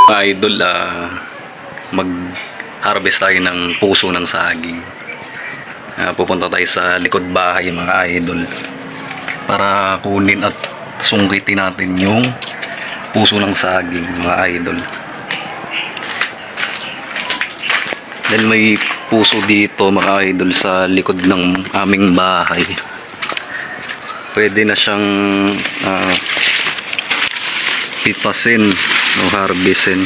Mga idol, mag-harvest tayo ng puso ng saging. Pupunta tayo sa likod bahay mga idol para kunin at sungkitin natin yung puso ng saging mga idol. Dahil may puso dito mga idol sa likod ng aming bahay, pwede na siyang pitasin o harvestin.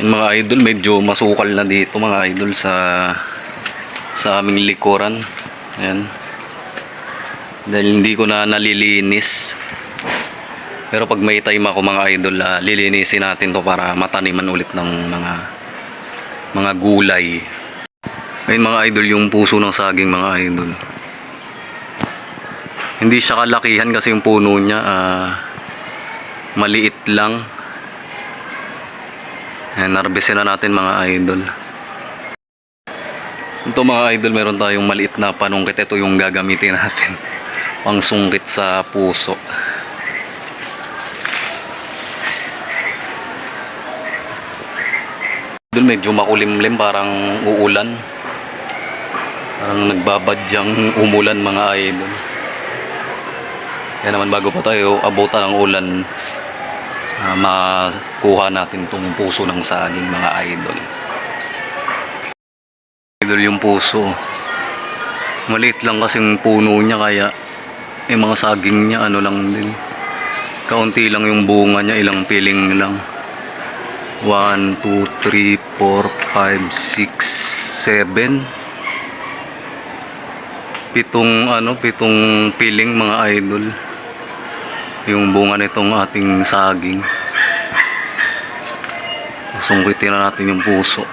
Yung mga idol, medyo masukal na dito mga idol sa aming likuran. Ayan. Dahil hindi ko na nalilinis. Pero pag may time ako mga idol, lilinisin natin to para mataniman ulit ng mga gulay. Ayun mga idol, yung puso ng saging mga idol. Hindi siya kalakihan kasi yung puno niya maliit lang. Ayan, harvestin na natin mga idol. Ito mga idol, meron tayong maliit na panungkit. Ito yung gagamitin natin pang sungkit sa puso. Idol, medyo makulimlim, parang uulan. Parang nagbabadyang umulan mga idol. Kaya naman bago pa tayo abutan ng ulan, makuha natin itong puso ng saging mga idol. Idol, yung puso maliit lang kasi yung puno niya, kaya yung mga saging niya ano lang din, kaunti lang yung bunga niya, ilang piling lang. 1, 2, 3, 4, 5, 6, 7, pitong piling mga idol yung bunga nitong ating saging. Sungkitin na natin yung puso.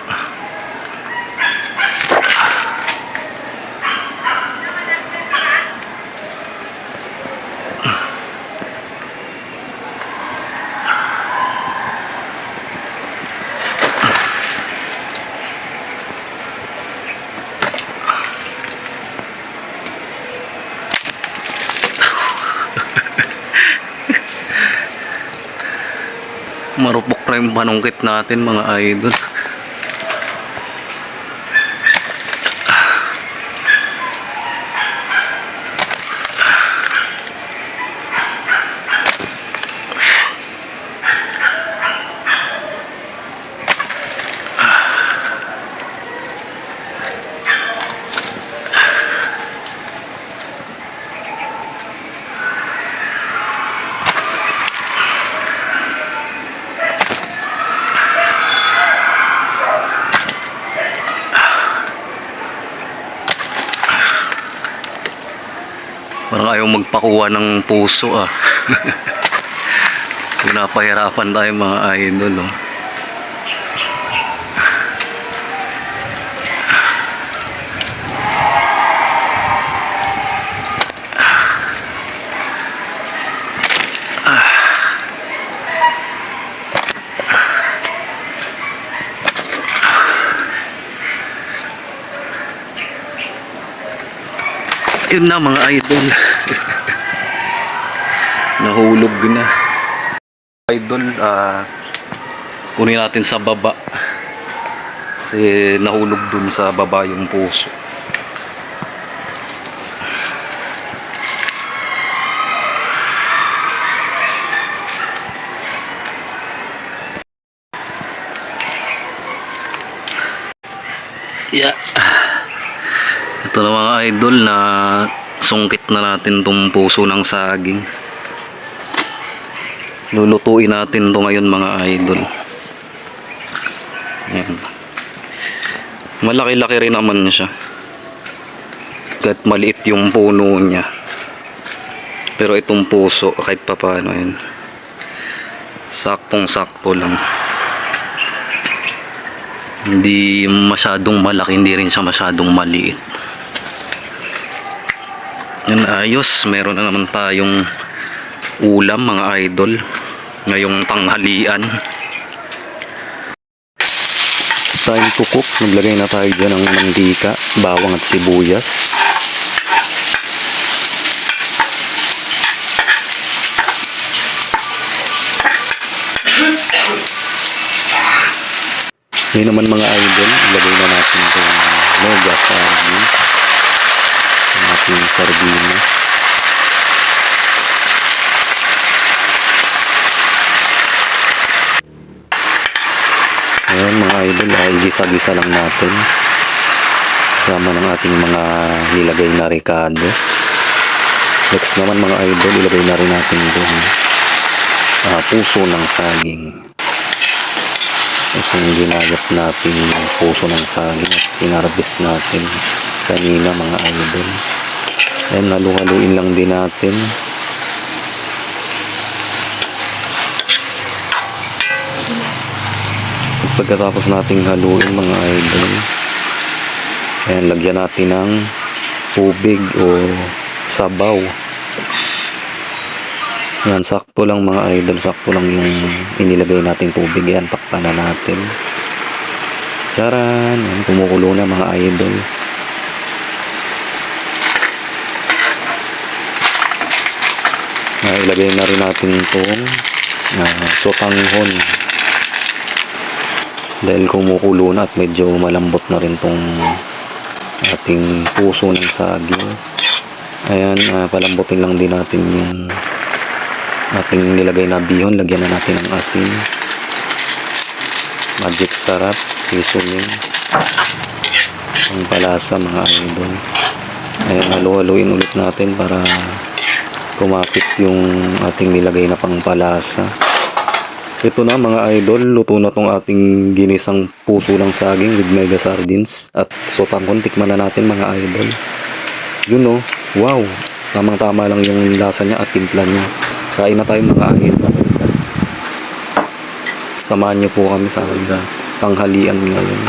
Marupok na yung panungkit natin mga idol. Parang ayaw magpakuha ng puso Pinapahirapan tayo mga idol Yun na mga idol. Nahulog na idol. Kunin natin sa baba kasi nahulog dun sa baba yung puso. Yeah. Ito na mga idol, na sungkit na natin tong puso ng saging. Lulutuin natin to ngayon mga idol. Ayan. Malaki-laki rin naman siya, kahit maliit yung puno niya. Pero itong puso kahit papaano, yun, saktong-sakto lang. Hindi masyadong malaki, hindi rin siya masyadong maliit. Yan, ayos. Meron na naman tayong ulam mga idol ngayong tanghalian. time to cook. Naglagay na tayo dyan ng mantika, bawang at sibuyas. Ngayon naman mga idol, ilagay na natin itong mega sardines, ang ating sardina. Ayan mga idol, ay gisa-gisa lang natin kasama ng ating mga nilagay na ricado. Next naman mga idol, ilagay na rin natin itong puso ng saging. Itong ginagap natin yung puso ng saging at pinarabis natin kanina mga idol. Ayan, halu-haluin lang din natin. Pagkatapos nating haluin mga idol, ayan, lagyan natin ng tubig o sabaw. Yan, sakto lang mga idol, sakto lang yung inilagay natin tubig. Yan, takpan na natin. Charan, yan, kumukulo na mga idol. Ilagay na rin natin itong sotanghon. Dahil kumukulo na at medyo malambot na rin itong ating puso ng saging. Ayan, palambutin lang din natin yung ating nilagay na bihon. Lagyan na natin ng asin, magic sarap, seasoning, ang palasa mga idol. Ayan, halu-haluin ulit natin para kumapit yung ating nilagay na pangpalasa. Ito na mga idol, luto na tong ating ginisang puso ng saging with mega sardines at sotanghon. Tikman na natin mga idol. Yun o, wow, tamang tama lang yung lasa niya at timpla niya. Kain na tayo mga idol. Samahan niyo po kami sa tanghalian ngayon.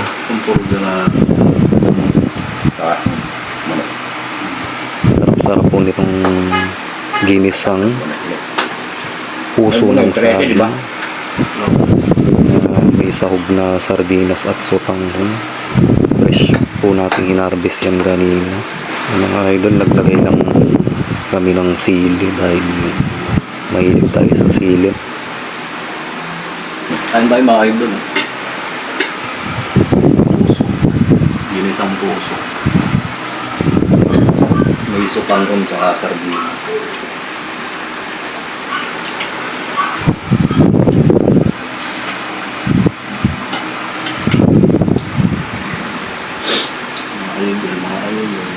Sarap-sarap po nitong ginisang puso ng saging. May sahog na sardinas at sotanghon. Fresh po natin hinarbis yan kanina. Mga idol, naglagay lang kami ng sili dahil mahilig tayo sa sili. Kain tayo mga idol. Puso. Ginisang puso. May sotanghon tsaka sardinas. Mga idol.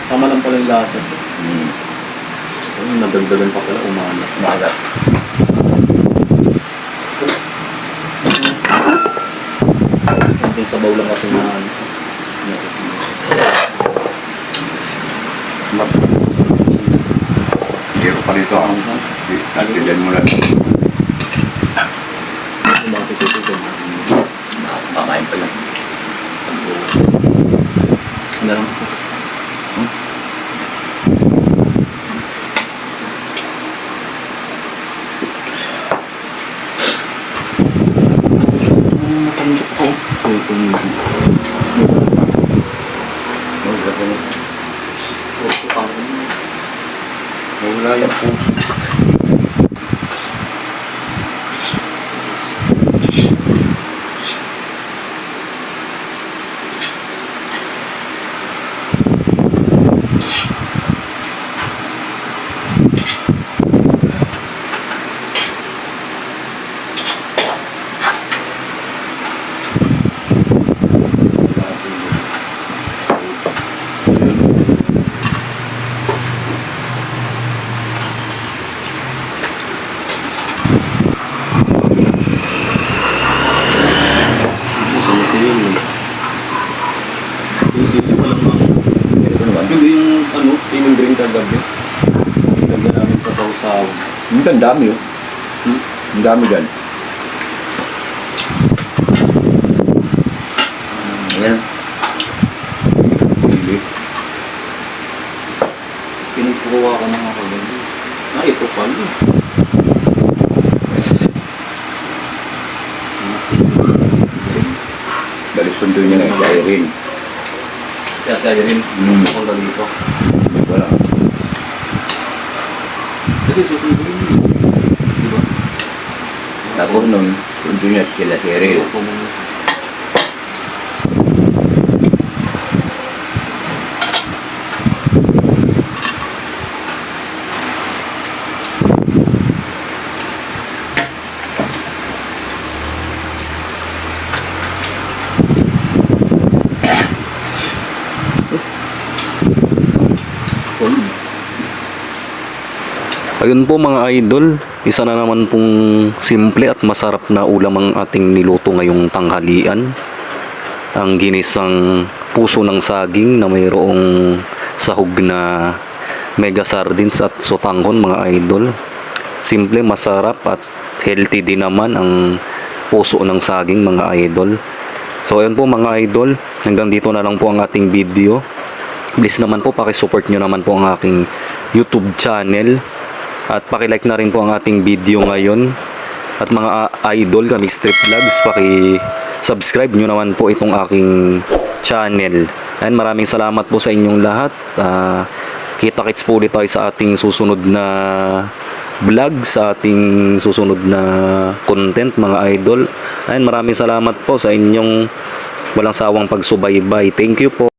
Tama lang pala yung lasa. Nadagdagan pa pala umalat. Umalat. Yung sabaw lang kasi na Hiro pa rito ang nagtilan mo lang. sumasik ito. Kakain pa lang. Ano lang po? Matandok ko. Wala yan po. Hindi yung siling green kagabi. Lagyan namin sa sausaw. Ang dami oh. Ang dami dyan. Ayan. Pinagkukuha ko ng ako. Ito. dami. Mga siling green. Dali sundo niya ngayon, kaya rin. Kaya tayo rin. Punta dito. Wala. Kasi susunod rin yun. Di ba? Tapos nun, sundo niya sila si Eril. Ayun po mga idol, isa na naman pong simple at masarap na ulam ang ating niluto ngayong tanghalian. Ang ginisang puso ng saging na mayroong sahog na mega sardines at sotanghon mga idol. Simple, masarap at healthy din naman ang puso ng saging mga idol. So ayun po mga idol, hanggang dito na lang po ang ating video. Please naman po pakisupport nyo naman po ang aking YouTube channel. At paki-like na rin po ang ating video ngayon. At mga idol kami Strip Vlogs, paki-subscribe nyo naman po itong aking channel. And maraming salamat po sa inyong lahat. Kita-kits po ulit tayo sa ating susunod na vlog, sa ating susunod na content mga idol. And maraming salamat po sa inyong walang sawang pagsubaybay. Thank you po.